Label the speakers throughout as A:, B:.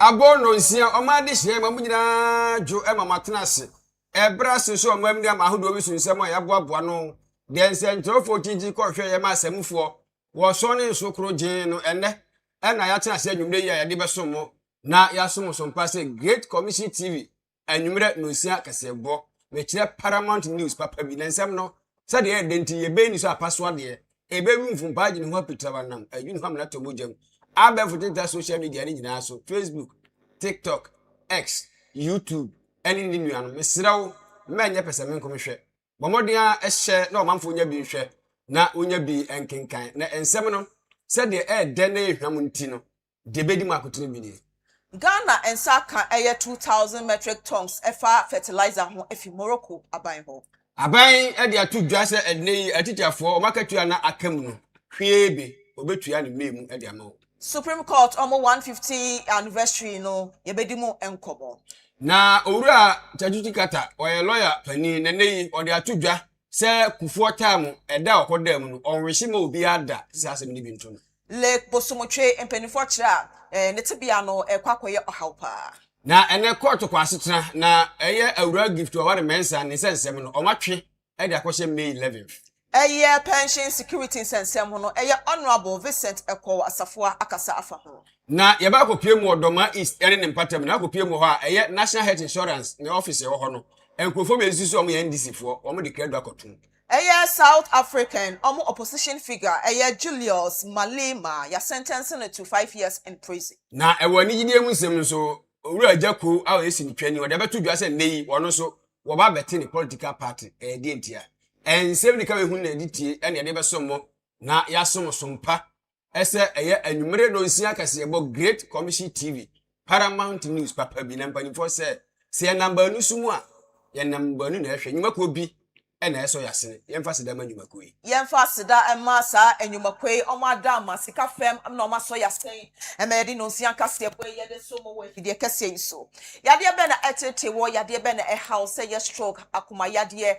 A: Abono nsia omade hye mamunyina jo matenase ebra so omamni amahodo bi sunsem a yaboaboa no de nsentrofo kinji ko hwe ye ma asemfo wo so ne nso kro gin no enne na ya tenase anwumre yi a yade besomo na yasomo so mpase Great Commission TV anwumre no nsia kasebo me kire Paramount News papa bi nsem no se de denti ye be ni so apaso de ebe wi mfumpaji ni ho pitaba nam adwun ho amna to mojam abefutinta social media ni nyina so Facebook, TikTok, X, YouTube, any nuanu mesirawo menye pese men komhwe bomodia ehye na omamfo nya bi hwe na onya bi enkenkan na ensem no se de de na ehwam nti no de bedi makotire bi ni
B: Ghana ensaka eye 2000 metric tons efa fertilizer ho efi Morocco aban ho
A: aban de atudwa se enei atitiafo o makatua na akam no hwebe obetua ne memu de ama
B: Supreme Court almost 150 anniversary no yebedimu enkobo
A: na owura chajuti kata oye lawyer pani nenei ode atudwa se kufuo time eda okodam no onwehye ma obi ada se asem ni bintu no
B: Lake Bosomotwe empenifo kira ne tibia no ekwakoye ohawpa
A: na ene court kwa asetena na eye awura gift o ware mensa ne sensem no omatwe ede akohye May 11th
B: eye pension security sensem ho no eye honorable Vincent Ekow Asafua akasa afa ho
A: na yeba akopie mu odoma east ene ne mpatam na akopie mu ho a eye National Health Insurance ne office ho ho no enkofo be nsusu omo NDC fo omo de credo akotum
B: eye South African omo opposition figure eye Julius Malema ya sentencing to 5 years in prison
A: na ewani gidie mu nsem nso owura ajako a esi ntwani wode beto dwa se nei wono so wo ba beti ni political party de entia ensem ni ka we hun na editie ene de besomo na yasom sompa ese eye anwumre no nsia kase ebo Great Commission TV Paramount News papa bi na mpanifo se number nu sumu a ye number nu na ehwe nwumako bi ena eso yasene yemfa seda manyumako yi
B: yemfa seda emasa enyumakwe omada masika fem na omaso yasen emedi no nsia kase ebo ye de somo we fidie kase iso yade be na etete wo yade be na house ye stroke akuma yade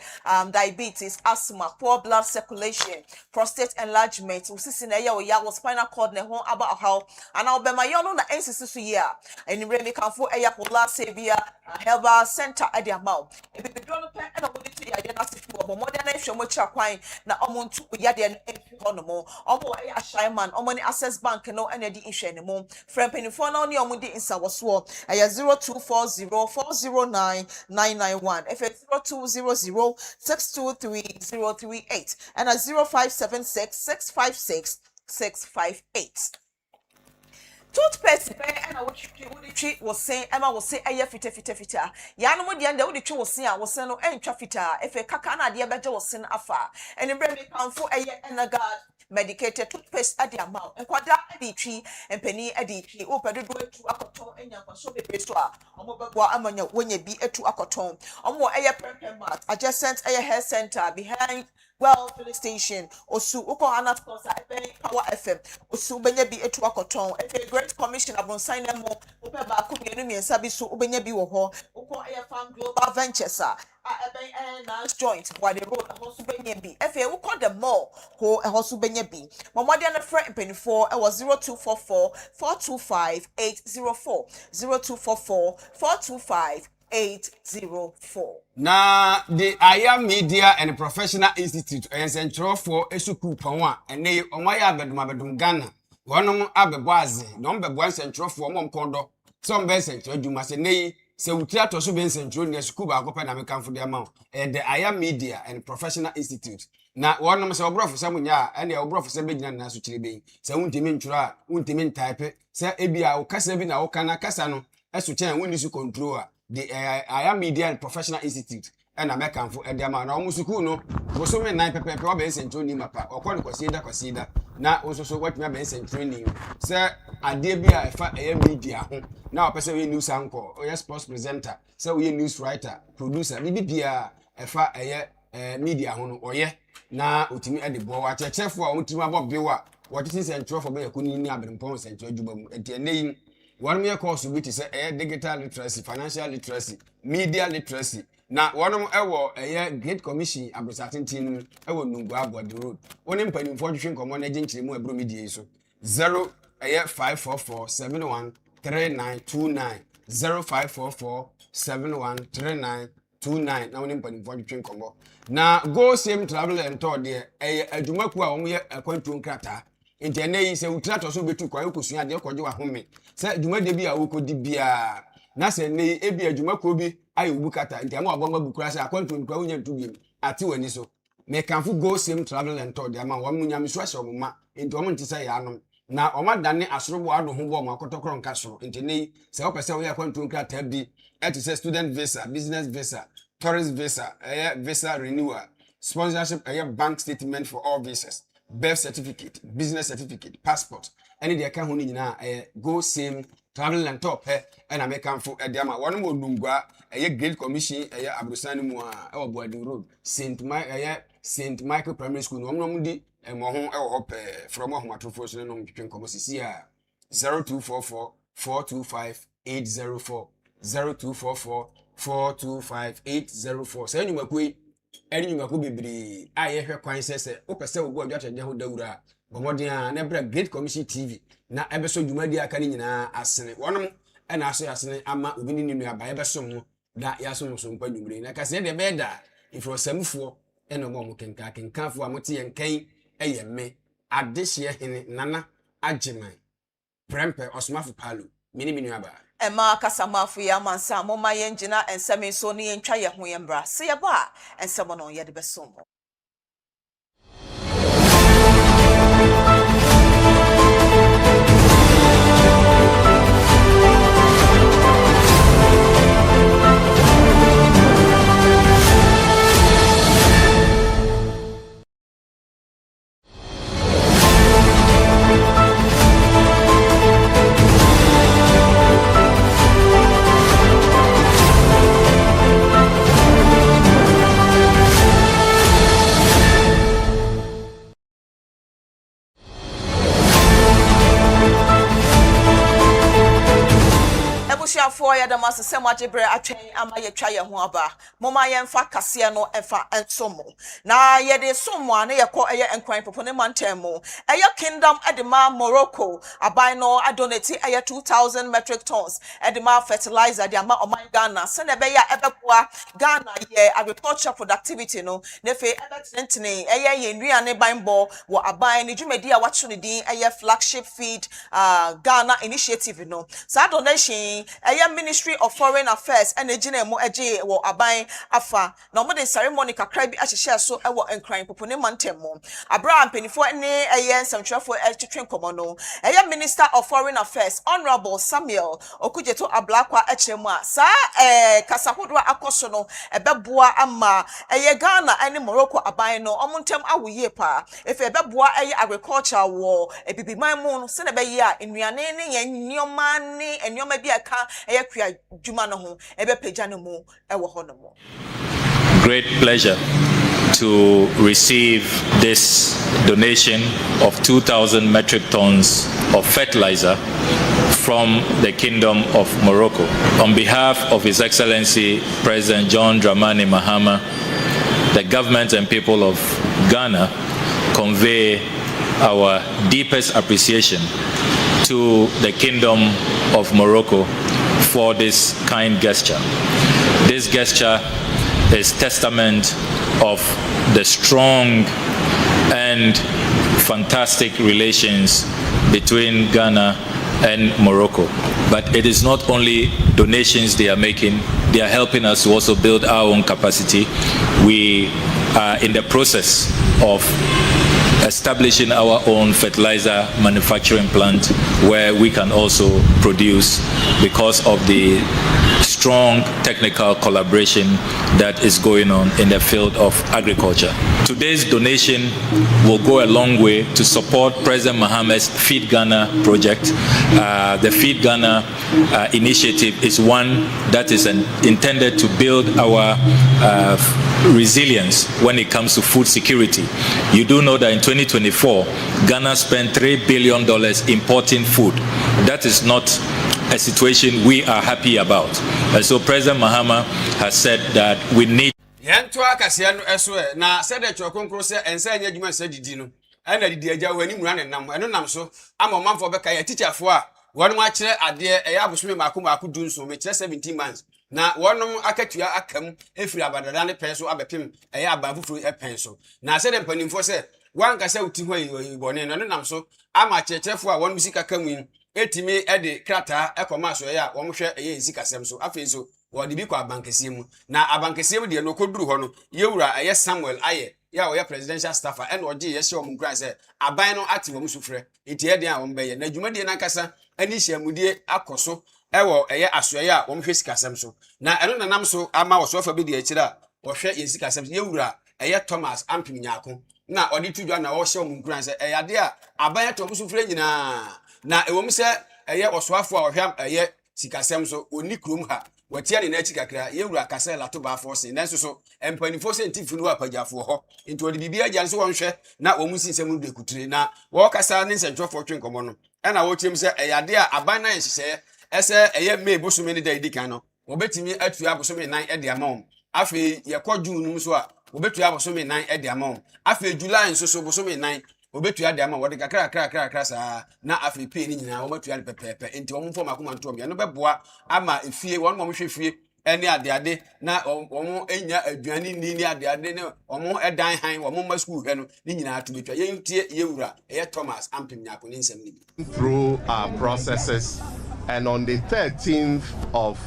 B: diabetes asthma poor blood circulation prostate enlargement usisi na ye wo ya wo spinal cord ne ho aba how ana obema yo no na ensisi so ye a enimre mi kanfo eya pola sevia herbal center ade amao ebi do no pe na wo di to yade na obo modern ehwemo kwan na omontu yade no efi honomo omo ashaiman omo ni access bank no ena di ihwe ne mo frempinifo na oni omo di insawoso aya 0240409991 f 0200623038 and 0576656658 toothpaste be na wo twi wo sen ema wo sen eye fita ya no mo de nda wo twi wo sen a wo sen no entwa fita efe kaka na de beje wo sen afa eni bre mi kanfo eye enagard medicated toothpaste ade amount enkwada ade twi empani ade twi o pedodo atu akoton enya kwaso bebe so a omo bebo amanya wonya bi atu akoton omo eye mat adjacent eye hair center behind well police station osu uko anat kosa Power FM osu benya bi etu akoton Great Commission abonsan na mo ope ba ko mienu miensa bi so ubenya bi wo ho uko air farm global ventures a nice joint why the road hosu benya bi uko the mall ho hosu benya bi momode na friend penifo e was 0244425804 0244425804
A: na the Aya Media and Professional Institute and Central for Esuku Pawa and they omaya bedum Ghana wonom abeboaze no bebo Central for mom kondo some be Central duma se nei se wutia to so be Central ne school ba ko pe na mekanfo de amount the Aya Media and Professional Institute na wonom se obrofo se munya ene obrofo se begina na so kire be se wuntimi ntwura wuntimi type se ebia wo kasa bi na wo kana kasa no eso chen woni su control a the Aya Media and Professional Institute and American for Edema na omusuku no boso me 9 pepe o be central ni mapa okọ kwasida na ososo watumi be central ni se ade bia efa Aya Media ho na opese we news anchor o sports presenter se we news writer producer bibia efa Aya media ho no oye na otimi ade bo wa chechefo a otimi abobbewa watiti central for be yakuni ni abrempon central djubam entienei one mere course which is digital literacy, financial literacy, media literacy. Now, one of our Great Commission abrosatin team ewo nungu abo the road. One in penny for common agent mo ebro media so 054471 3929 0544713929 na woni mpanimfo twetwe nkombo na go same travel and tour de adwumaku a wo ye akwantu nkrata enti ene yi se wutra to so betu kwa yokosua de koje wa home se adwumade bi a wokodi bia na se ne ebi adwumaku bi ayi obukata enti ama aboma bukura se akwantu nkwa wonya ntubiem ati wani so me kanfu go same travel and tour de ama wo munya meso ahye omma enti wo ntisa ya anom na omadane asorobo ado ho bo makotokro nka so enti ne se opese wo yakwantu nkrata bi eti se student visa business visa tourist visa visa renewal sponsorship bank statement for all visas birth certificate business certificate passport any de ka ho ni nyina go same travel and top and American for edema one mo lungwa great commission abrosani mu a Boarding Road Saint Michael Primary School no mo di mo ho from ahomatofo so no twetwen komosisi a 0244 425 804 0244 425 804 say nyumakui eri nyumaku bibiri aye hwe kwan sese opese obo adwatede ho dawura bomodin a na bra Great Commission TV na ebeso dwumadi aka ni nyina asene wonom na aso asene ama obi ni ninu aba ebeso mo da yaso so mpa dwumre na kase de beda ifro samfo eno mo kenkanfo amote yenkan eyemme adehye hene nana ageman prempe osmafo palo mini aba
B: Emma kasamafu ya mansa moma yenjina ensemi so ni yentwa ye ho yembra se ye ba ensemo no ye de besom for ya da maso sema jebre atwen ama ye twa ye ho aba moma ye mfa kase no efa ensomo na ye de somo ane ye ko eye enkwan popo ne mantemo eye kingdom edema Morocco abai no adonate eye 2000 metric tons edema fertilizer de ama oman Ghana se ne be ya ebeboa Ghana ye agriculture productivity no ne fe ebetentene eye ye nduane banbo wo abai ne dwumedi a wacho ne din eye flagship feed Ghana initiative no sa donation Ministry of Foreign Affairs and Ejina mo eje wo aban afa na mo de ceremony kakra bi ahihye so e wo enkran popone mantemo Abraham penifo ne nsɛmtwerɛfo twetwe nkomo no Minister of Foreign Affairs Honorable Samuel Okujeto Ablakwa ekyeremu a sa kasahodo akoso no ebeboa ama Ghana ane Morocco aban no omontem awoyie pa efe ebeboa agriculture wo ebibiman mu no se ne be yi a nnuane ne ye nnioma ne ennioma bi aka
C: Great pleasure to receive this donation of 2,000 metric tons of fertilizer from the Kingdom of Morocco. On behalf of His Excellency President John Dramani Mahama, the government and people of Ghana convey our deepest appreciation to the Kingdom of Morocco for this kind gesture. This gesture is testament of the strong and fantastic relations between Ghana and Morocco. But it is not only donations they are making, they are helping us to also build our own capacity. We are in the process of establishing our own fertilizer manufacturing plant where we can also produce because of the strong technical collaboration that is going on in the field of agriculture. Today's donation will go a long way to support President Mahama's Feed Ghana project. The Feed Ghana initiative is one that is intended to build our resilience when it comes to food security. You do know that in 2024, Ghana spent $3 billion importing food. That is not a situation we are happy about. And so President Mahama has said that we need
A: Yanto akasia no eso na said the chokonkro se ensa anya dwuma se didi no ana didi agya wani mura ne nam eno nam so ama manfo beka ya teacherfo a One watch ade e abosome mako dun so me 17 months na wonom akatua akam efiri abadada ne pen so abepem e aba fufuru e pen so na se de mpanimfo se wan kasa uti ho yi bone no nam so ama chechefo a won sika kamu etimi e de krata e koma so ya wo hwe e sika sem so afi so wo de bi kwa abankese mu na abankese mu de no koduru ho no yewura e Samuel aye ya wo presidential staffer and oje ye hye wo mkran se aban no ati wo musufre enti e de a wo mbeye na dwumade na kasa ani hyamudie akoso ewo eye asoye a wo hwe sikasem so na eno nanam so ama wo sofa bi de akira wo hwe ye sikasem yewura eye Thomas Ampimnyako na odi tudwa na wo hye wo mkran se ade a aban to musufre nyina na ewom se eye osoafo a wo hwe eye sikasem so oni krom ha watia ne na chi kakra yewura kasa lato ba force nanso so empanifo se ntifunu wa pagafo ho enti odi bibia gya nso wonhwe na wo musinsem de kutire na wo kasa ne nsentwofo twenkomo no na wo tiem se eyade a aban na nhyehyɛ ese eye me bosome ne da idikan no wo betimi atua bosome nan de amom afi ye kɔdwu num so a wo betua bosome nan de amom afi July nso so bosome nan obetua de ama wode kakra saa na afi pe ni nyina wo betua de pepepe enti wo mfo makoma nto bia no beboa ama efie won mo hwe fie ene ade na wo enya aduane ni ade ne wo edan han wo ma school hwe no ni nyina ato betua yentie yewura eye Thomas Ampimnyako ni nsem ni
D: through our processes, and on the 13th of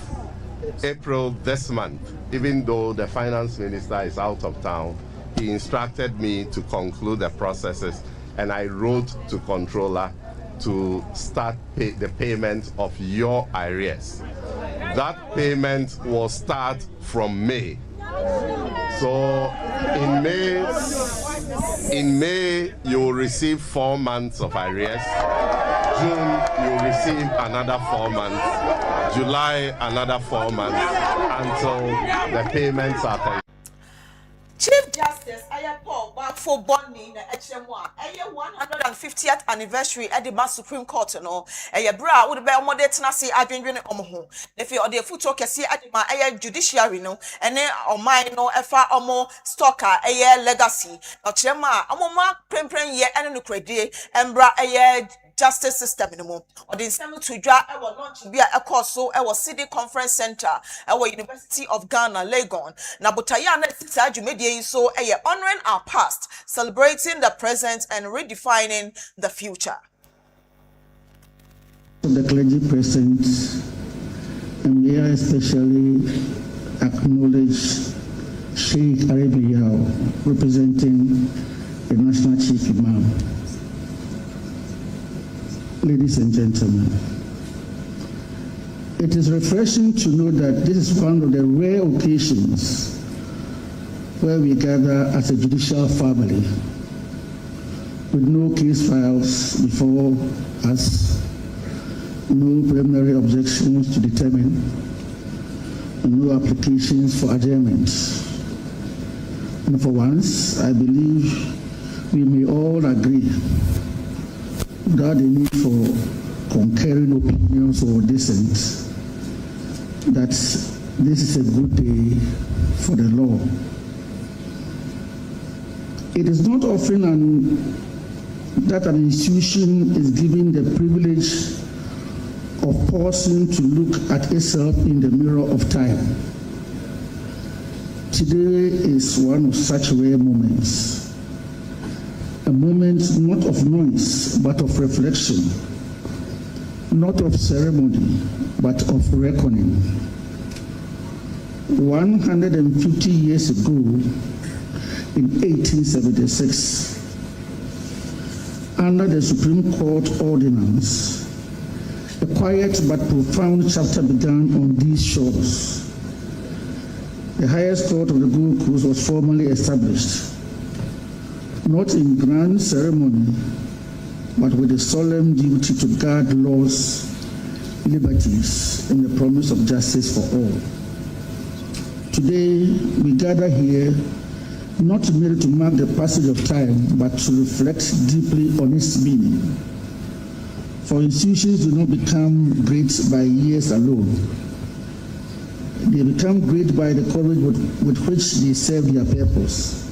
D: April this month, even though the finance minister is out of town, he instructed me to conclude the processes, and I wrote to controller to start the payment of your arrears. That payment will start from May. So in May you will receive 4 months of arrears. June you will receive another 4 months. July another 4 months until the payments are paid.
B: Chief Justice Paul Bafo Bonni na HM1 150th anniversary at the Supreme Court no bra would be omode tenase adwendwene omho nefi ode futo kese adima judiciary no ene omai no efa omo stocker legacy no chema omoma prempren ye ene no kredi embra justice system no or the same to dra e was launch bia e course so e was City Conference Center e was University of Ghana Legon na botaya na sita dwumedie so honoring our past, celebrating the present and redefining the future.
E: The clergy present, and we are especially acknowledge Sheikh Arabia representing the National Chief Imam. Ladies and gentlemen, it is refreshing to know that this is one of the rare occasions where we gather as a judicial family with no case files before us, no preliminary objections to determine, and no applications for adjournment. And for once, I believe we may all agree without the need for concurring opinions or dissent that this is a good day for the law. It is not often that an institution is given the privilege of pausing to look at itself in the mirror of time. Today is one of such rare moments, a moment not of noise, but of reflection, not of ceremony, but of reckoning. 150 years ago, in 1876, under the Supreme Court ordinance, a quiet but profound chapter began on these shores. The highest court of the Gold Coast was formally established, not in grand ceremony, but with a solemn duty to guard laws, liberties, and the promise of justice for all. Today, we gather here not merely to mark the passage of time, but to reflect deeply on its meaning. For institutions do not become great by years alone. They become great by the courage with which they serve their purpose.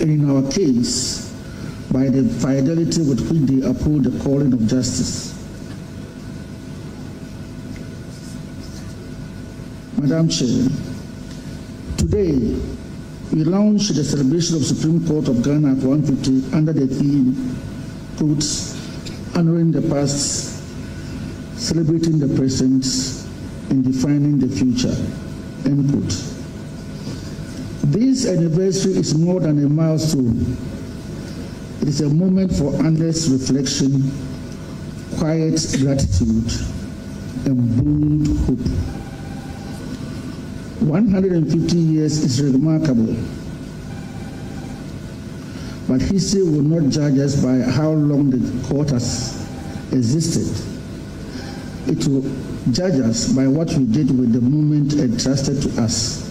E: And in our case, by the fidelity with which they uphold the calling of justice. Madam Chair, today we launch the celebration of Supreme Court of Ghana at 150 under the theme, quotes, honoring the past, celebrating the present, and defining the future, end quote. This anniversary is more than a milestone. It is a moment for honest reflection, quiet gratitude, and bold hope. 150 years is remarkable, but history will not judge us by how long the court has existed. It will judge us by what we did with the moment entrusted to us,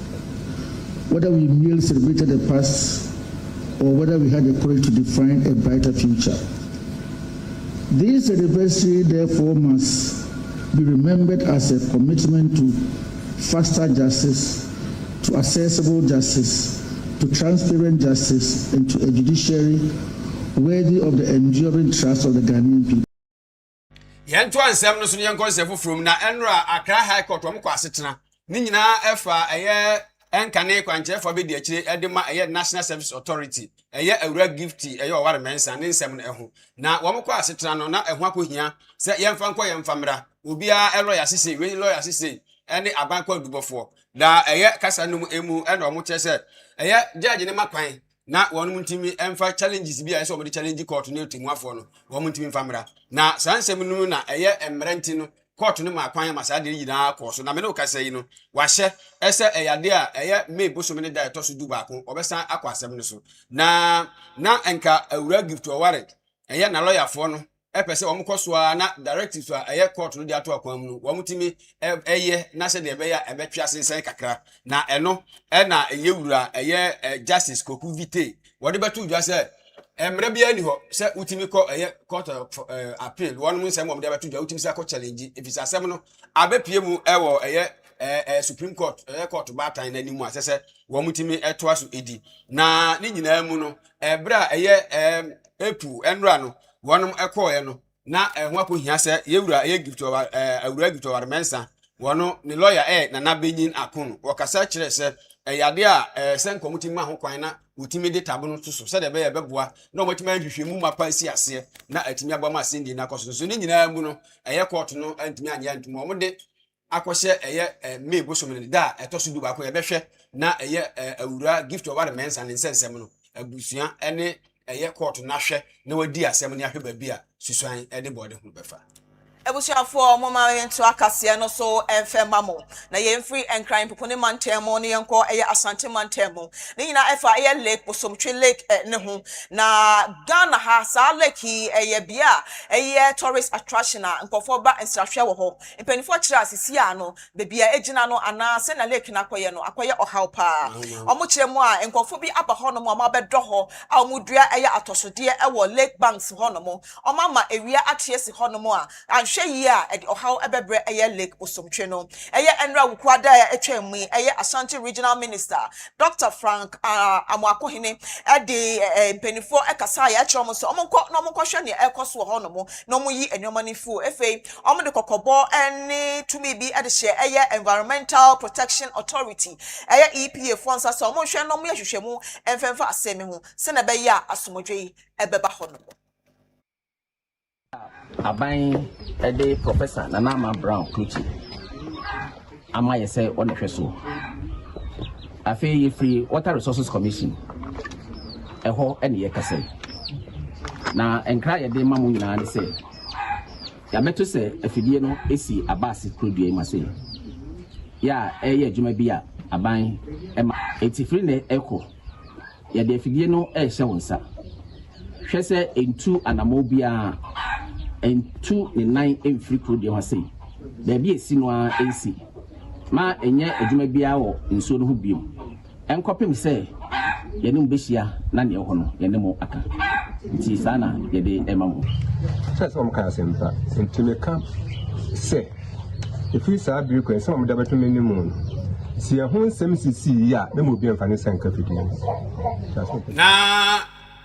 E: whether we merely celebrated the past or whether we had the courage to define a brighter future. This anniversary, therefore, must be remembered as a commitment to faster justice, to accessible justice, to transparent justice, and to a judiciary worthy of the enduring trust of the Ghanaian people.
A: Yento ansem no so ne yenko nsefo from na enra Accra High Court om kwasetena ni nyina efa enkane kwanchefo be di akire edema National Service Authority awura gifty oware mensa ne nsem no eho na wo mkwa asetena no na eho akohia se yemfa nko yemfamra obia lawyer sisi we lawyer sisi ene abankwa dubofo da kasa no emu ene omo chese judge ne makwan na wonu ntimi emfa challenges bia so omo challenge court ne otimuafo no wo ntimi mfamra na sansem no na emerenti no court no makwan masa de yina koso na me no kasa yi no wahye ese eyade a me boso me ne da to so du ba ko obesan akwasem no so na enka awura gift oware na lawyer fo no epese wo mkoso na directives court no de ato akwam no wo mtimi na se de ebetwa sensen kakra na eno na wura justice koku vite wo de betu dwa se emre bia ni ho se utimi ko court of appeal won mu nsem wo de betu dwa utimi se ko challenge efisa asem no abepie mu ewo Supreme Court court batan na nimu asese wo mtimi etoa so edi na ni nyina mu no ebra epu enra no wonum ekoye no na ho akohia se yewura gift awura gift war mensa wono ni lawyer na benyin akon wakasa kire se yade a se nkomuti ma ho kwan na utimi de tabo no so se de be beboa na omotimi ahwehwe mu mapa si ase na atimi agba ma sendi na koso so ni nyina mu no court no antimi anya antimi omode akwose me bosomene da etoso du ba ko yebehwe na awura gift war mensa ne nsensem no abusua ene court na hwe na wadi asem ne ahwe ba bia susuan de bode hu befa
B: ebusuafo mama yento akase no so mamo na yemfree enkran popo ne mantemo ne yenko asante mantemo ne nyina efa lake bosomtwe lake ne ho na Ghana ha sa lake bia tourist attraction a nkofo ba nsrahwe wo ho mpanifo kira asisi ano bebia ejina no ana se na lake na akoye ohaw pa omo kire mu a nkofo bi aba ho no mo ma bedo ho a omudua atosode wo lake banks ho no mo omama ewia atiesi ho no mo a Shea at Ohio Ebebre Lake Osomcheno, Enra Wukwada Echemi, Ashanti Regional Minister, Dr. Frank Amwakohine, at the Penifo Ekasaya Chomoso, Omonko, no more question, Ekos Honomo, no more ye and your money fu, FA, Omo de Kokobo, and to me be at the share Environmental Protection Authority, EPA Fonsa, so motion no more Shemu, and Fenfa Semihu, Senabeya Asumodri, Ebeba Honomo.
F: Aban ede Professor Nanama Brown Kluchi ama yese on hweso afi free Water Resources Commission eho ene ye kase na enkra ye de mamu nyina de se ya meto se afidie no esi abasi produe mase ya eye adwuma bi a aban ema etifri ne eko ya de afidie no ehye wonsa hwese entu anamobia and 2 in 9 in free produce was say there be a sinwa AC ma enye adwuma bia wo nso no ho biom enkopem say yenum behia na ne ho no yenemu aka nti sana yede emamu
G: sasa omka asempa ntimeka say if we say bi ko ensem da beto menimu si ehun nsem sisi ya na mo bi emfane sanka fidie
A: na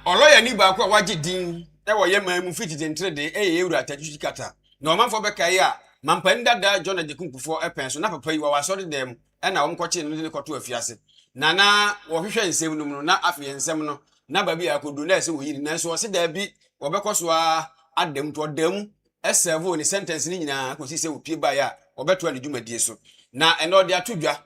A: oloya ni ba kwa wagye din wo ye mamu fiti dentre de ewura tajuji kata na omanfo beka ya Mampanda da John de Kunkufo epenso na papa yi wa wasori dem e na womkɔkye no de kɔto afiase na wɔhwehwɛ nsɛm no mu na afi nsɛm no na ba bi akodu na ɛsɛ woyiri na so ɔse da bi wɔbɛkɔ so adam to adam ɛsɛvo ne sentence ni nyinaa kɔsi sɛ opie ba ya wɔbɛto ne dwumadie so na ɛna ɔde atodwa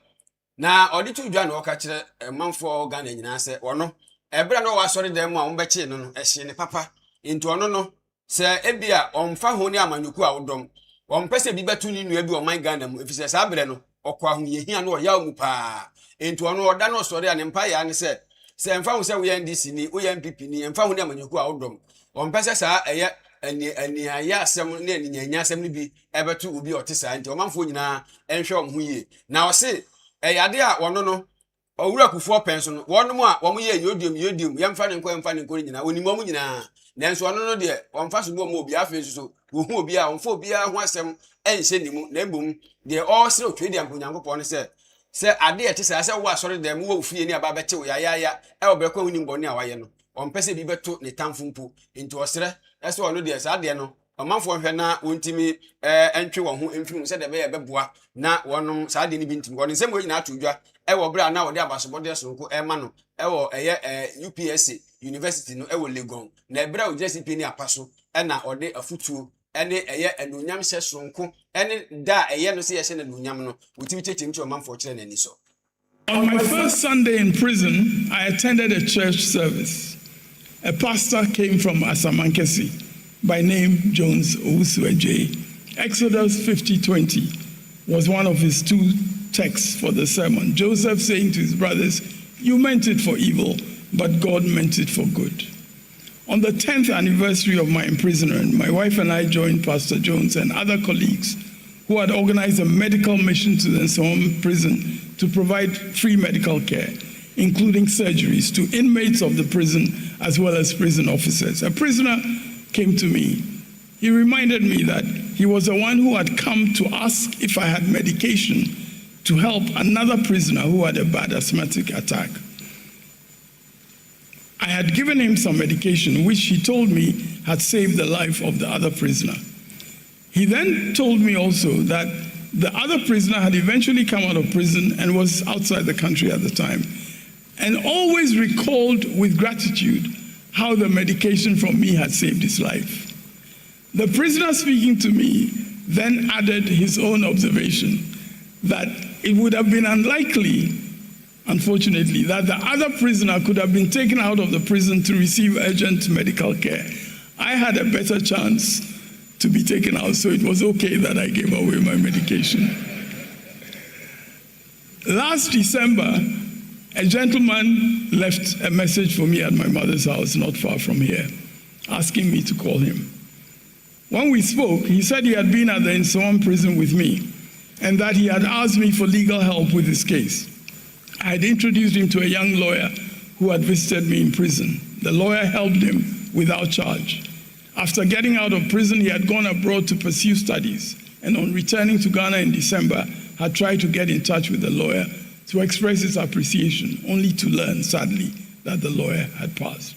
A: na ɔde todwa na ɔka kyerɛ manfo Ghana nyinaa sɛ ɔno ɛbra no wasori dem a wɔbɛkye no ɛhye ne papa into ɔno no sɛ ebia ɔmfa ho ne amanyuku a wodɔm ɔmpɛsɛ bi bɛto ne nua bi ɔman Ghana mu efisɛ saa brɛ no ɔkɔ ahoyehia no ɔyaw mu paa into ɔno ɔda no sɔre a ne mpa ya ne sɛ ɛmfa ho sɛ woyɛ NDC ni woyɛ MPP ni ɛmfa ho ne amanyuku a wodɔm ɔmpɛsɛ saa ɛyɛ ani ayɛ asɛm ne ani nyanya asɛm ne bi ɛbɛto obi ɔte saa nti ɔmanfo nyinaa ɛnhwɛ ɔmo ho yie na ɔse ɛyade a ɔno no ɔwura kufuo pɛn so no wɔnom a wɔmo yɛ yodium yɛmfa ne nkɔ nyinaa onim ɔmo nyinaa nanso ɔno no deɛ ɔmfa so bo ɔmo obi afei so wohu obi a ɔmfa obi a ho asɛm ɛnhyɛ ne mu na mbom deɛ ɔsere otwe deɛ Nyankopɔn ne sɛ ade ɛte sɛ wo asɔre dɛm wo ofie ni aba bɛte wo yaya ɛwɔ bɛkɔ hunim bɔne a wayɛ no ɔmpɛ sɛ bi bɛto ne tamfo mpo nti ɔsere ɛsɛ ɔno deɛ saa deɛ no ɔmanfo hwɛ na wontimi ɛntwe wɔn ho mfimu sɛ de bɛyɛ bɛboa na wɔnom saa deɛ ne bi ntimi wɔn nsɛm wɔ nyinaa to dwa ɛwɔ bra na wɔde abasobɔde sonko ɛma no ɛwɔ ɛyɛ UPSC University no ɛwɔ Legon na ɛbra o JCP ni apa so ɛna ɔde afutuo ɛne ɛyɛ ɛnonyam hyɛ sonko ɛne da ɛyɛ no sɛ yɛhyɛ ne nonyam no wotimi kyekyerim kyɛ ɔmanfo kyerɛ n'ani so.
H: On my first Sunday in prison, I attended a church service. A pastor came from Asamankesi by name Jones Owusu-Ejei. Exodus 50:20 was one of his two texts for the sermon. Joseph saying to his brothers, "You meant it for evil, but God meant it for good." On the 10th anniversary of my imprisonment, my wife and I joined Pastor Jones and other colleagues who had organized a medical mission to the Nsawam prison to provide free medical care, including surgeries to inmates of the prison as well as prison officers. A prisoner came to me. He reminded me that he was the one who had come to ask if I had medication to help another prisoner who had a bad asthmatic attack. I had given him some medication, which he told me had saved the life of the other prisoner. He then told me also that the other prisoner had eventually come out of prison and was outside the country at the time, and always recalled with gratitude how the medication from me had saved his life. The prisoner speaking to me then added his own observation that it would have been unlikely, unfortunately, that the other prisoner could have been taken out of the prison to receive urgent medical care. I had a better chance to be taken out, so it was okay that I gave away my medication. Last December, a gentleman left a message for me at my mother's house, not far from here, asking me to call him. When we spoke, he said he had been at the Nsawam prison with me and that he had asked me for legal help with his case. I had introduced him to a young lawyer who had visited me in prison. The lawyer helped him without charge. After getting out of prison, he had gone abroad to pursue studies, and on returning to Ghana in December, had tried to get in touch with the lawyer to express his appreciation, only to learn, sadly, that the lawyer had passed.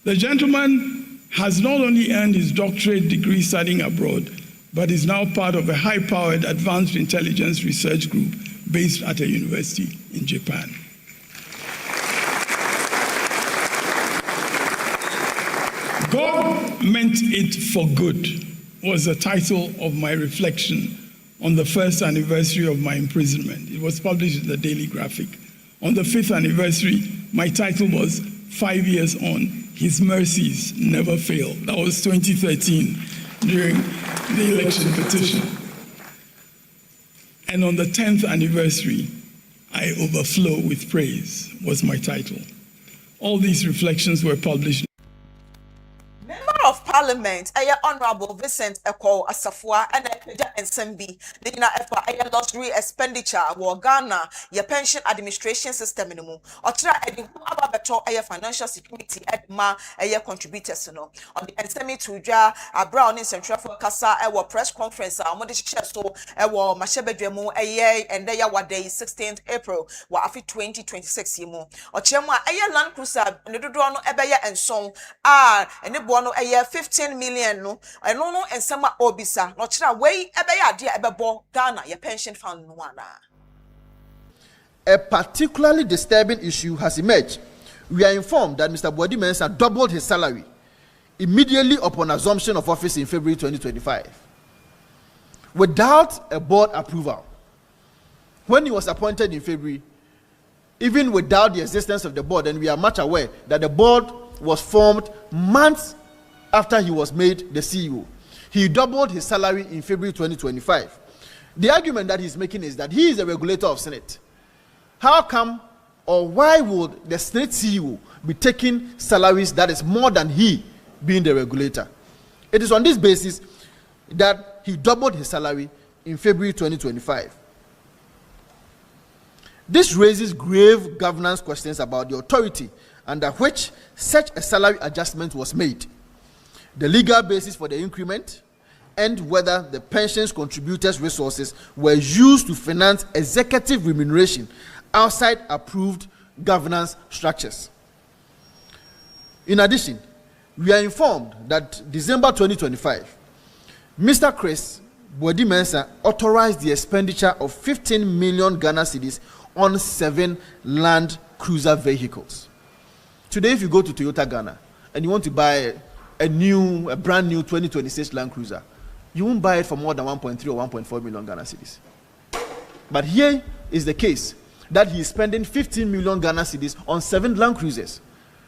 H: The gentleman has not only earned his doctorate degree studying abroad, but is now part of a high-powered advanced intelligence research group based at a university in Japan. God Meant It for Good was the title of my reflection on the first anniversary of my imprisonment. It was published in the Daily Graphic. On the 5th anniversary, my title was 5 Years On, His Mercies Never Fail. That was 2013 during the election petition. And on the 10th anniversary, I Overflow with Praise was my title. All these reflections were published.
B: Of Parliament, Honorable Vincent Eko Asafua and Peja Nsembi, the Efa luxury expenditure, war Ghana, your pension administration system minimum, or try a financial security at ma a contributors no. On the Nsemi to a Brown in Central for Casa, our press conference, our Modish so a war Mashebedremo a year and they are day 16th April, wa afi 2026 yemo. Or Chema a land cruiser, Nedono Ebaya and Song, and the Bono a year 50 15 million no no ensema obisa no kira wey ebe ya ade ebebo Ghana your pension fund no ana.
I: A particularly disturbing issue has emerged. We are informed that Mr. Boadi Mensah doubled his salary immediately upon assumption of office in February 2025 without a board approval. When he was appointed in February, even without the existence of the board, and we are much aware that the board was formed months after he was made the CEO, he doubled his salary in February 2025. The argument that he's making is that he is a regulator of Senate. How come or why would the Senate CEO be taking salaries that is more than he being the regulator? It is on this basis that he doubled his salary in February 2025. This raises grave governance questions about the authority under which such a salary adjustment was made, the legal basis for the increment, and whether the pensions contributors' resources were used to finance executive remuneration outside approved governance structures. In addition, we are informed that December 2025, Mr. Chris Boadi Mensah authorized the expenditure of 15 million Ghana cedis on 7 Land Cruiser vehicles. Today, if you go to Toyota Ghana and you want to buy a brand new 2026 Land Cruiser, you won't buy it for more than 1.3 or 1.4 million Ghana cedis. But here is the case that he is spending 15 million Ghana cedis on 7 Land Cruisers,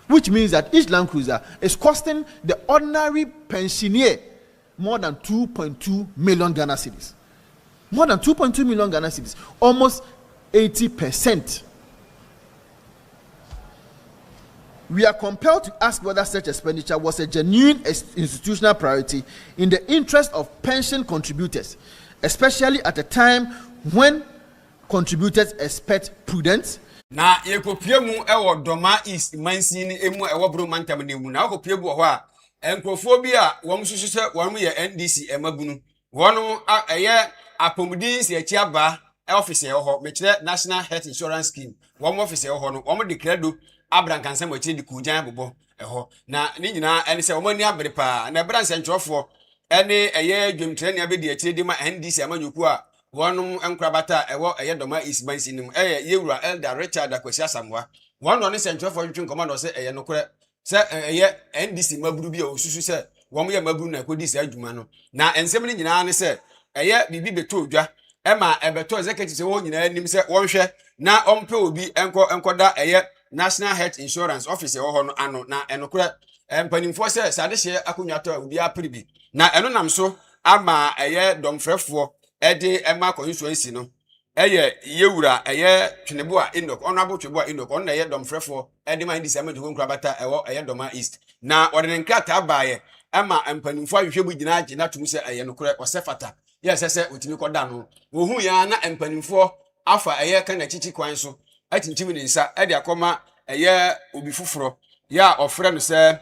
I: which means that each Land Cruiser is costing the ordinary pensioner more than 2.2 million Ghana cedis. More than 2.2 million Ghana cedis, almost 80%. We are compelled to ask whether such expenditure was a genuine institutional priority in the interest of pension contributors, especially at a time when contributors expect prudence.
A: Na yekopie mu ewo Doma East mansi ni emu ewo bro mantam ne mu na okopie bu ho a enkrofo bi a wom susu se wom ye NDC emabunu wono eye apomudin se achi aba office ho mekire National Health Insurance Scheme wom office ho no wom de credo abrankansa mo chi de kujan bobo ho na ni nyina ene se wom ani abere pa na branch ntrofo ene eye dwemtre ne abedi achi de ma NDC amanyoku a wonum enkrabata ewo eye Doma East mansi nim yewura Elder Richard Akwasi Asamwa wono ne sentrofo twetwe command se eye nokore se eye NDC maburu bi a osusu se wom ye maburu na kodi se adwuma no na ensem ni nyina ne se eye bibi beto odwa ema ebeto executive se wo nyina nim se wonhwe na ompe obi enkoda eye National Health Insurance Office ho no ano na enokore empanimfo se sadehye akonwato obi apribi na eno nam so ama eye domfrefo ede ema constituency no eye yewura eye Twenebo a Enoch honorable Twenebo a Enoch on eye domfrefo ede ma ndisi amadu nkrabata ewo eye Doma East na ode nkrata baaye ema empanimfo ahwehwe bu gina age na tum se eye nokore osefata ye sese otimi koda no wo hu ya na empanimfo afa eye kana chichi kwan so atintim ni nsa ede akoma eye obi fufuro ya ofre no se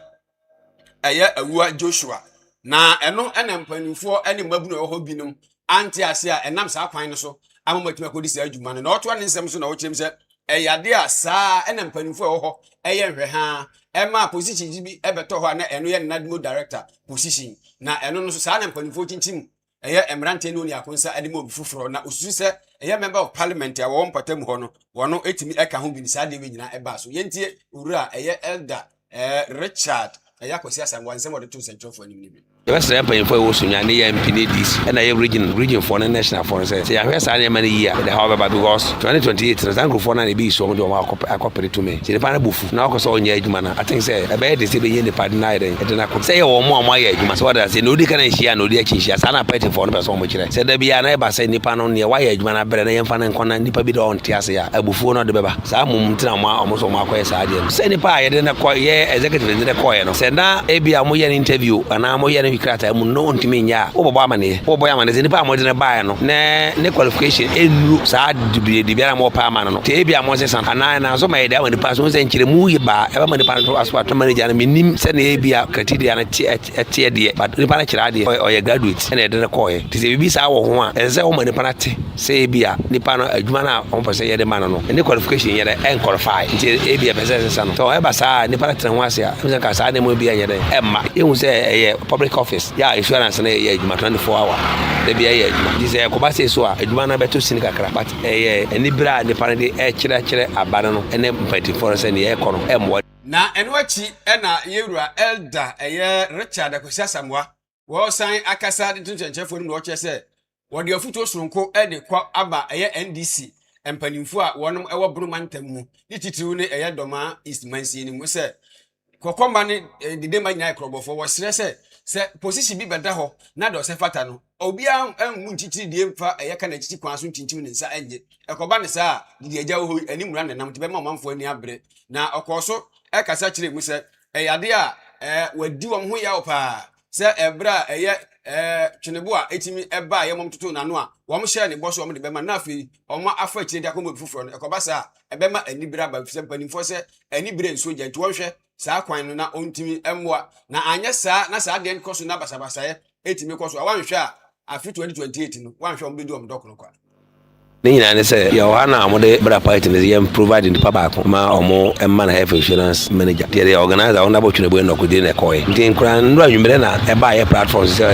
A: eye awua Joshua na eno ena empanimfo ene mabunu ho binom anti ase a enam sa kwan no so amamatuma kodi se adwuma no na oto ne nsem so na wo kyem se eyade a saa ena mpanimfo ho eye hwe ha ema position gibi ebeto ho na eno ye nadmo director position na eno no so saa na mpanimfo chinchim eye emrante no ni akonsa adimo obifufuro na osusu se eye member of parliament a wo mpatam ho no wono etimi eka ho bi ni saa de we nyina eba so yentie owura eye Elder Richard Akwasi Asamwa nsem ode to central for ni ni
J: Yes, I'm paying for Usunya and MPDs, and I have region for the national for say, I have any money year, however, because 2028, the Zango for any be so to cooperate to me. The Panabufu now was all Yajmana. I think, say, a bed is in the pardon night, and then I could say, oh, more my Yajmas, what I say, no, they can share no dear Chinchas, and I petty for so much. Said there be a neighbor saying Nipan on near Yajmana, but I am fan and Conan Nipabid on Tiasia, a buffon of the Beba. Some Mumtrama almost on my question. Send a pie, then a choir executive in the choir. Send now, a be a Moyan interview, and I'm Moyan wi krata mu no ntimi nya obobo amane ze nipa amode ne bae no ne qualification enu saa dibie biara mo pa amane no te ebia mo se san ana so ma yede amane pa so se nkire mu yi ba e ba mane pa no aso ato manager na minim se na ebia criteria na tie de but nipa na kira de o ye graduate na yede ne koye te se bibi saa wo ho a e se o mane pa na te se ebia nipa no adwuma na o pese yede man no ne qualification yede en qualify nti ebia pese se no so e ba saa nipa na tena ho ase a se ka saa ne mo bia yede emma ehun se eye public office ya insurance na ye adwuma 24 hour de bia ye adwuma di se ko ba se so a adwuma na beto sini kakra but eni bra nipa na de kire abana no ene mpati for se ne ye kono emwo
A: na eno achi na yewura elder Richard Akwasiasamwa wo san akasa de tunchenkefo ni wo chese wo de afuto soronko de kwa aba NDC empanimfo a wonom ewo brumantam mu ni titiru ne doma East Mansi ni mu se kokomba ne dide manya ekrobofo wo sere se position bi beda ho na do se fata no obia mu ntitiri die mfa kana titi kwan so ntintim ne nsa enye ekoba ne sa dide agya ho ani mura ne nam te be ma manfo ani abre na okoso kasa kire mu se ade a wadi wom ho ya opa se ebra twinebo a etimi eba ye mom toto na no a wom share ne boso wom de be ma na afi oma afa kire de akomo fufuro no ekoba sa ebema anibira ba se panimfo se anibira nso gya nti wonhwe saa kwan no na ontimi emwa na anya saa na saa de nkoso na basabasa etimi koso awanhwe a afi 2028 no wanhwe wom bedi wom dokno kwa
J: ne nyina ne se Yohana amode bra party ne yem provide the papa ma omo emma na health insurance manager the organizer on abo twene bo no ko de na koye ntin kura ndo anwumere na e ba ye platform se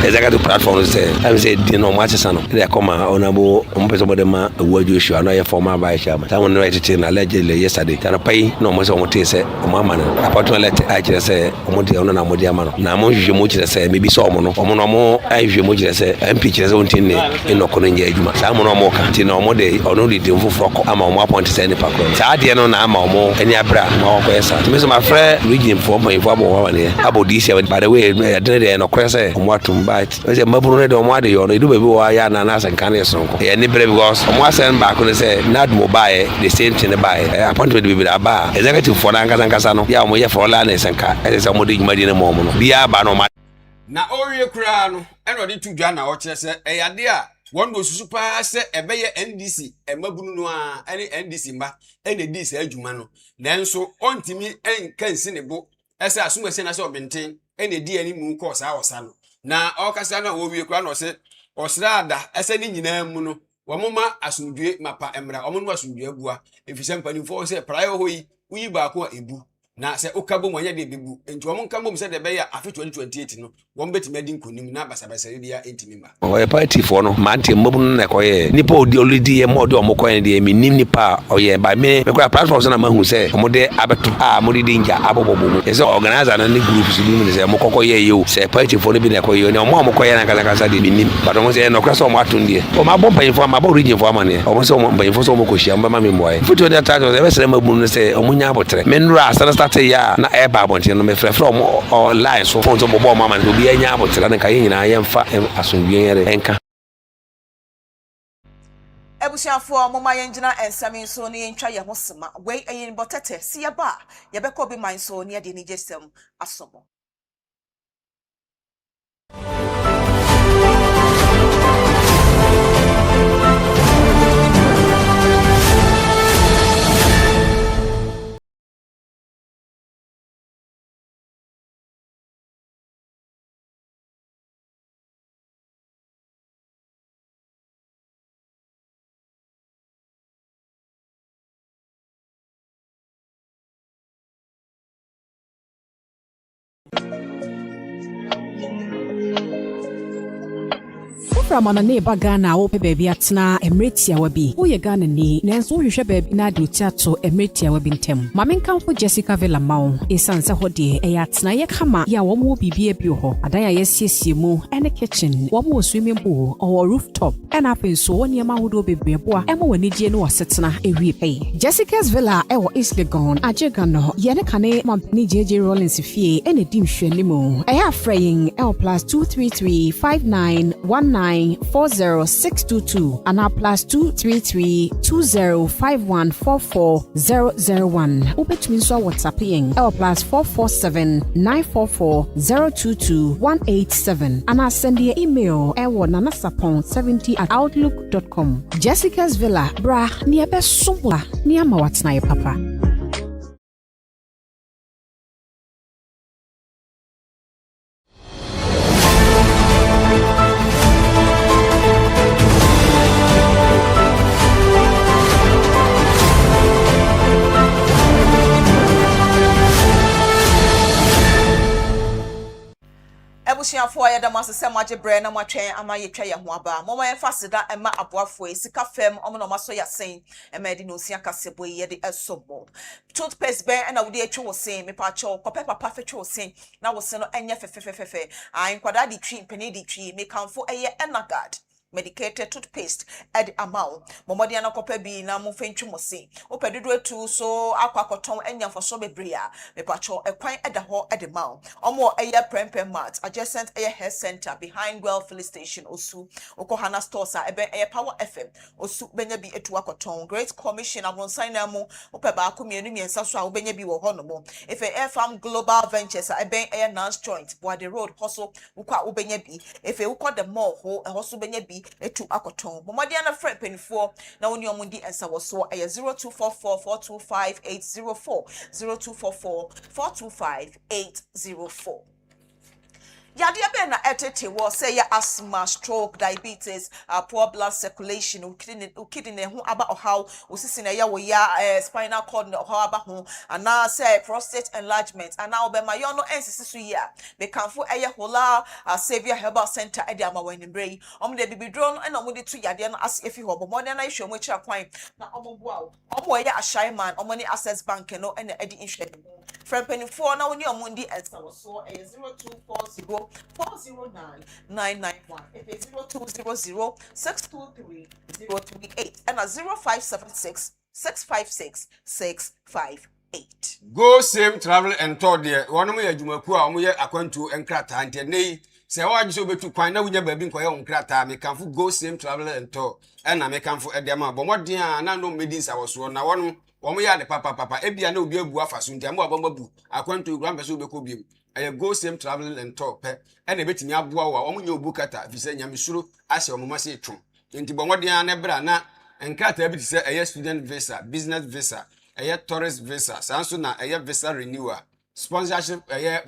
J: executive platform se am say di no ma chesa no de koma on abo omo pese bode ma awaju issue ana ye former vice chairman ta won no etete na allegedly yesterday ta pai no mo se omo te se omo ama no apart let a kire se omo de ono na mo de ama no na mo hwehwe mo kire se mebi so omo no ahwehwe mo kire se MP kire se ontin ne enoko no nya adwuma sa mo no kanti na omo de ono de mfufuro ama omo appoint say nipa ko saa de no na ama omo ani abra ma ko yesa to me so my friend region for my for abo wa ne abo this by the way de no ko say omo atum but say maburu ne de omo ade yo no edu baby wa ya na na senka ne so ko ni bre because omo asen ba ko ne say nad mobile the same thing buy appointment baby da ba executive for na nkasa no ya omo ye for la ne senka e say omo de juma de ne mo no bia ba no
A: na owie kura no eno de tudwa na o kire se eyade a one do susupa se ebeye NDC emabunu no a ene NDC mba ene di se adwuma no nanso ontimi enkansi ne bo ese asumase na se obenten ene di ani mu ko sa wosa no na okasa na wo wie kura no se osrada ese ni nyina mu no womoma asundue mapa emra omono asundue bua efise mpanimfo se prayo hoyi uyi ba ko ebu na se okabo mo anya de bebu enti wom nka mbom se de be ya afi 2028 no wom betime di nkonim na basabasa dia entimi ma
J: o party for no manti mbobun na koye nipa odi olidi ye mo de omokoye de mi nim nipa oye ba me ko platform na mahu se mo de abeto mo de dinja abobobo mu se organizer na ni group su bi se mo kokoye ye o se party for no bi na koye ni mo koye na kasa de mi nim ba do mo se no kraso mo atundie o ma bompa info ma ba region for amane o mo se mo ba info so mo ko hia mba ma me mboye futu de attack se be se mabunu se o munya abotre menra start ya na e ba bonte no me from online so phone so bobo mama no bi anya abotre na kai nyina yemfa asonwie yere enka
B: ebusiafo moma yenjina ensami so ne ntwa ye hosema we eyin botete si ye ba ye be ko bi man so ne de ni jesem asomo
K: From on a neighbor Ghana, open baby at na emretia wabi. Oh, ye Ghana ni, Nanso you shall baby na do to emretia wabintem. Mamin come for Jessica Villa Mao, a sansa hodi, a yatsna yakama, ya one will be a buho, a dia yes, mu, and a kitchen, one more swimming pool or rooftop, and up in so one yama would be boa, and when Nidian was setna a repay. Jessica's Villa, ewa isle gone, a jegano, yanakane, Mampini JJ Rollins fee, and a dim shenimo. I have fraying L plus 233 5919. 091400622 and +233 205144 Ubetumi so WhatsApp yen +447 944 022 187 and send your email nanasapon70@outlook.com. Jessica's Villa bra near best sumwa near mawatna papa.
B: Ebusiafo ya da masese maje bre na matwen ama yetwa ye ho aba mo ma fasida ema aboafo esika fam omo no maso yasen ema de no sia kasebo ye de esobo toothpaste ben na wode etwe wo sen me pa cho kope papa fetwe wo sen na wo sen no enye fefefefefe an kwada di twi peni di twi me kanfo eye enagad medicated toothpaste ed amount momodi anakopa bi na mo fentwe mo se opedodo etu so akwakoton enyafo so bebria me pacho ekwan eda ho ed maw omo eye prempem mat adjacent eye hair center behind well filling station osu okohana stores a ebe eye power fm osu benya bi etu akoton great commission abonsan na mo opeba akomienu miensa so a obenya bi wo ho no mo if air farm global ventures a ebe eye nance joint boade road hustle ukwa obenya bi if ukwa the mall ho hustle benya bi etu akoton momodi ana friend penifo na woni omundi ensa woso 0244425804 0244425804 Yadi be na etete wo say ya asthma, stroke, diabetes, poor blood circulation, ukidine ho aba ohaw, osisi na ya wo ya spinal cord na ohaw aba ho, ana say prostate enlargement, ana obema yo no ensisi so ya. Be kanfo eye hola Savior Herbal Center e de ama wanimbrei. Omde bibidro no na omde tu yade no as efi ho bo mo na ihwe mo kira kwan na omboa omo ya ashai man omo ni access bank no na edi ihwe. Friend penifo na woni omundi ensa wo so 0240 409-991. If it's 0200-623-038 and 0576-656-658.
A: Go same travel and tour there. One of my Jumaku, I'm akwantu enkrata and nay. Say, oh, I so betu kwan na wunya baby nkoya onkrata me kanfo go same travel and tour. And I me kanfo edema. But what dia na no medins I was so na one omo ya de papa ebia na obi abu afaso ntia mo abamabu akwantu gramba so be ko biem. I go same travel and tour pe and ebetimi aboa wa omo nya obu kata fi se nyamesuro ase omo ma se twon. Enti bo modia na bra na enkrata ebiti se eye student visa, business visa, eye tourist visa, sanso na eye visa renewal. Sponsorship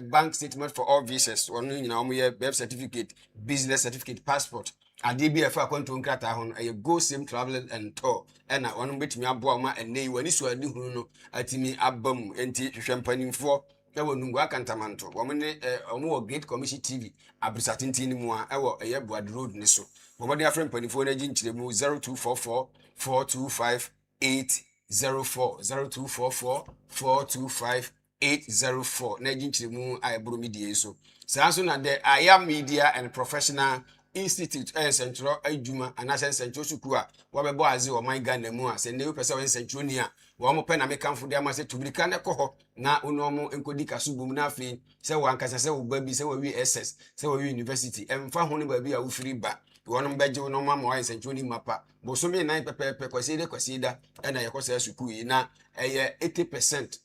A: bank statement for all visas onu nyina omo ye birth certificate, business certificate, passport. ADBF akwantu nkrata ho no go same travel and tour ena onu betimi aboa ma enei wani so adi hunu no atimi abam enti hwehwempanimfo ewo nungu akantamanto wo ne omo Great Commission TV abrisatintini mu a ewo Boad Road ne so wo mo de afrem panimfo na ginchiremu 0244 425 804 0244 425 804 na ginchiremu ayebro media so sanso na the Aya Media and Professional Institute Central Ajuma and Central Sukua wabebo azi o my Ghana mu a se ne pese o Central ni a wo mo pe na mekamfo de amase tubirika ne koho na ono mo enkodi kasubum na afi se wo ankasa se wo babi se wo wi SS se wo wi university emfa ho ne babi a wo firi ba wonom beje wonom ma mo Central ni mapa bo so me 9 pepe kwasida na yekosa suku yi na 80%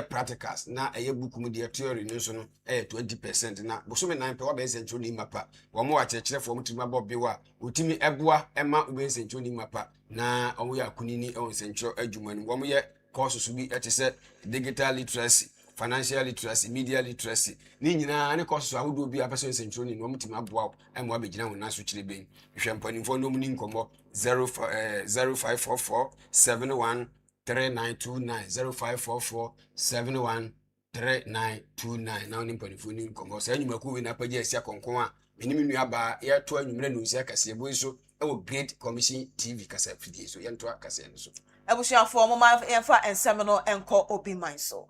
A: practicals na book mu de theory no so no 20% na bosome 9 pe wa ben Central ni mapa wo mo wa chekere fo mutimi abobe wa otimi eboa ema ben Central ni mapa na omo ya kunini on Central adwumani wo mo ye course so bi etese digital literacy, financial literacy, media literacy ni nyina ne course so ahodo bi apese Central ni no mutimi aboa ema abegina ho na so kire ben hwempanimfo no mu ni nkomo 0544 71 3929 0544 71 3929 na oni panifoni nkongo sa enyumaku we na page asia konkon a enimi nuaba ya to anwumre no nsia kase boy so ewo Great Commission TV kase fidie so yento akase no so
B: Ebusiafo mo ma enfa ensem no enko obi man so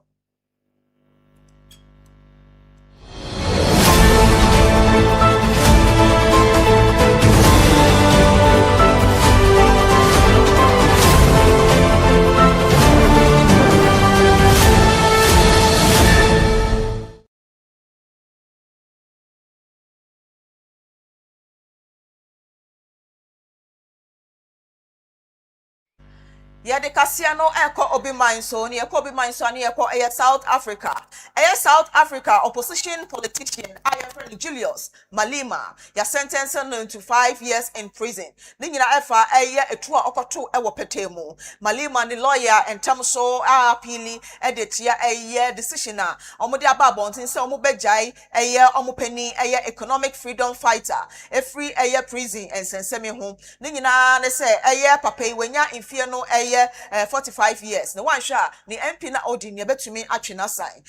B: Yeah, the Cassiano Echo Obi Manso, near Kobe Manso, near South Africa. South Africa opposition politician, friend Julius Malema, ya sentence to 5 years in prison. Nina Efa, a tour or two, petemo. Malema, the lawyer, and Tamso, appealing, edit ya a year decisioner. Omodia Babons in some Bejai, a year Omopeni, a economic freedom fighter, a free a year prison and send home. Nina, they say, a year papa, when ya inferno, a 45 years. No one shot the MP na odi ne betumi atwe na sign.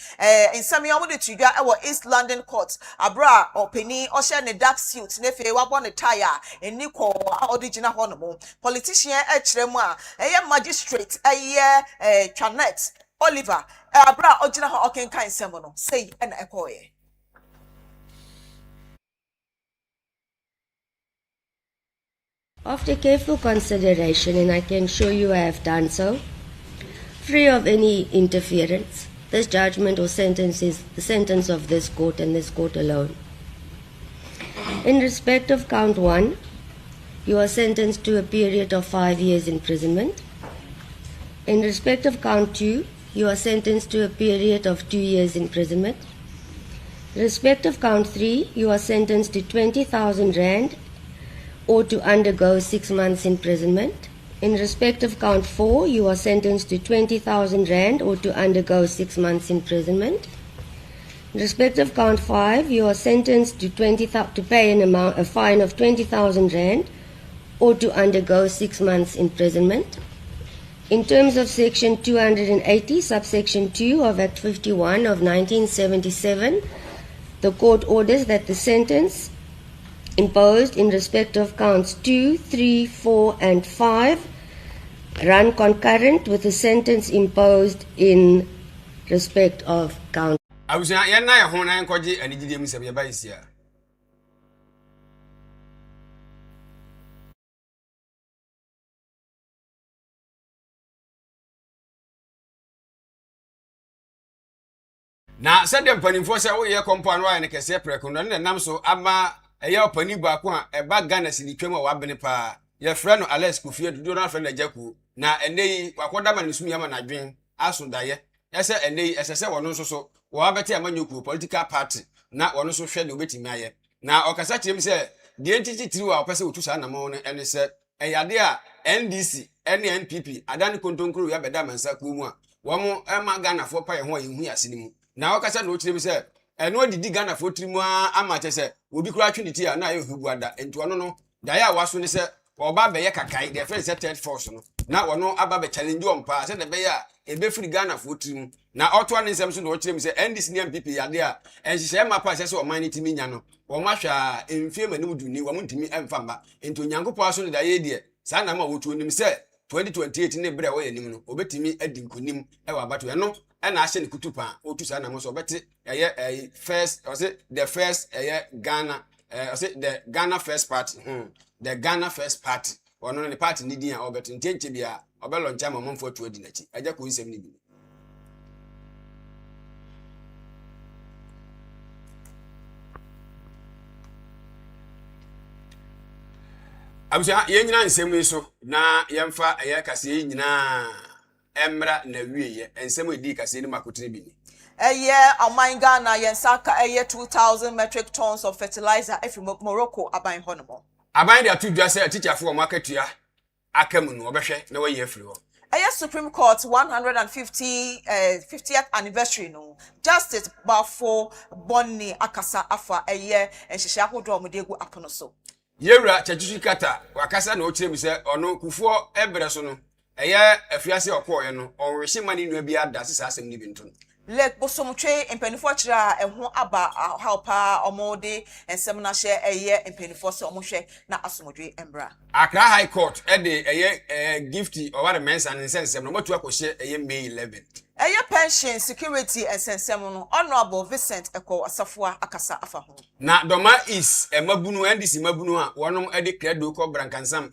B: In some yamu de twiga e East London Court. Abra openi o share ne dark suit ne fe wa ne tire eni ko original honorable politician e kire mu a magistrate Chanet Oliver abra ogina ho okenkan sem no say e na ekoye.
L: After careful consideration, and I can show you I have done so, free of any interference, this judgment or sentence is the sentence of this court and this court alone. In respect of count 1, you are sentenced to a period of 5 years imprisonment. In respect of count 2, you are sentenced to a period of 2 years imprisonment. In respect of count 3, you are sentenced to 20,000 rand or to undergo 6 months imprisonment. In respect of count 4, you are sentenced to 20,000 rand or to undergo 6 months imprisonment. In respect of count 5, you are sentenced to pay a fine of 20,000 rand or to undergo 6 months imprisonment. In terms of section 280, subsection 2 of Act 51 of 1977, the court orders that the sentence imposed in respect of counts 2, 3, 4, and 5 run concurrent with the sentence imposed in respect of count.
A: I was saying, I want to encourage and you didn't say about here. Now, said them penny for say, we are compound one and a separate condon and namso ama a year penny back one, a bag gunners in the tremor wabene pa. Your friend Alex could fear to do not friend a jacu. Now, and they, Wakodaman is me and I dream, as on die. Yes, sir, and they, as I said, one also so, or better among you political party, not one also shed the witty mayor. Now, Okasachi him said, the entity through our person to Sana morning, and he said, a idea, NDC, any NPP, I don't control crew, ya bedam and Sakuma. One more Emma Ghana for pie one in here cinema. Now, Okasa no him said, and what did the Ghana for 3 more amateur said, will be crouching the tea and I who got that, and to no, Dia was when he said, or Baba Yakakai, their friends at third force. Now, one no Abba challenge you on pass, and the bear, a befree Ghana for 3. Now, Otto and Samson watch him say, and this near people are there, and she said, my passes or money to me, Yano, or Masha, in film and would do me, one to me and Famba, into Yanko person the idea. Sanama would to him say, 2028 in the bread away, and obey me, Edding Kunim, ever but we are no, and I send Kutupa, or to Sanamos or better, a first, or say the first, Ghana, I say the Ghana first party, the Ghana first party, or no the party needing or better in Tibia, or Bellon Chama Mom for 20. I just couldn't say me. I was young in same so na yamfa a yakasi nyina emra na wie and same we di kase ni makotene bi ni
B: Aman Ghana yensaka 2,000 metric tons of fertilizer from Morocco aban honomo
A: aban dia to dwa say teacher for marketua akamu no obehwe na we afiri ho
B: Supreme Court 50th anniversary no Justice Bafo Bonni Akasa afa and sheshe ahodo omodegu apono so
A: Yewra chachuchu kata wakasa na ochire mi se ono kufuo ebere so no afiase okoye no onwehye mani nua bi ada sesa asem ni bi nto
B: Lek bosomtwe empenifo chira eho aba helpa omode ensem na hye empenifo se omohwe na asomodwe embra
A: Accra High Court de gifty or what men's and insensem no motu akose May 11
B: pension security ensensem no Honorable Vincent Eko Asafua akasa afa ho
A: na doma is mabunu ndisi mabunu a wonom de credo ko brankansam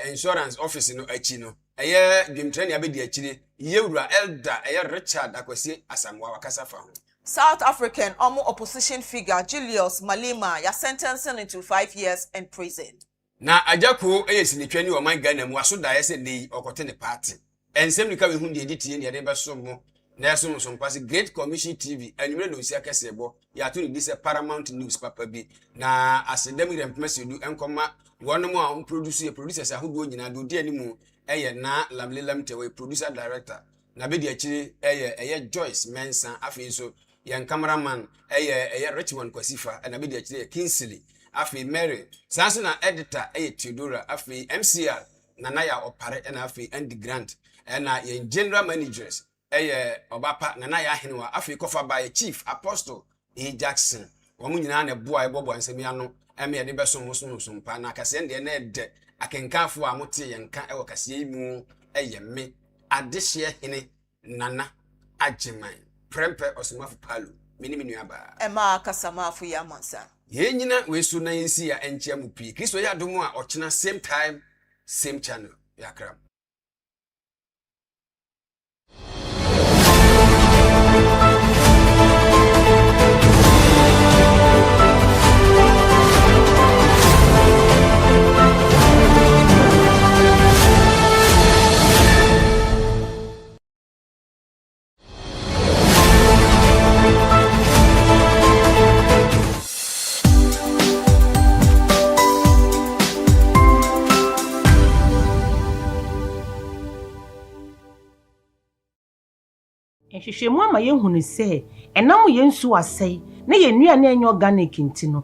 A: insurance office no achi no dwemtrani abedi achire Yewura Elder Richard Akwesi Asamwa wakasa fa ho
B: South African opposition figure Julius Malema ya sentenced into 5 years in prison
A: na ajako eyesinetwani o man Ghana mu aso da yese dey okote ne party ensem nika we hu de editie ne de besom mo na yaso so mpase Great Commission TV anwure no si akese bo ya to ni dise Paramount News papa bi na asedem rempmese du enkoma wono mo a producers ahodo nyina do di animu na lamlelam tewe producer director na be di akire eye Joyce Mensa afi so yen cameraman eye Richmond Kwasifa na be di akire Kingsley afi Mary sanso na editor Theodora afi MCR Nanaya Opare na afi Andy Grant na yen general managers Obapa Nanaya Henwa afi kofa by Chief Apostle E Jackson womu nyina na boa ebobo ansemi ano eme de beso muso pa na kase de na de akenkafo a mote yenka ewo kase mu me adehye hene Nana Ajeman prempe osomafo palo mini nuaba
B: ema kasamafu ya mansa
A: ye nyina we su na yensi ya enchia mu pi Kristo ya domo a ochina same time same channel yakram.
M: Ehwehwemu ama yehunu se enam yensu asai na yenua na enyo organic ntino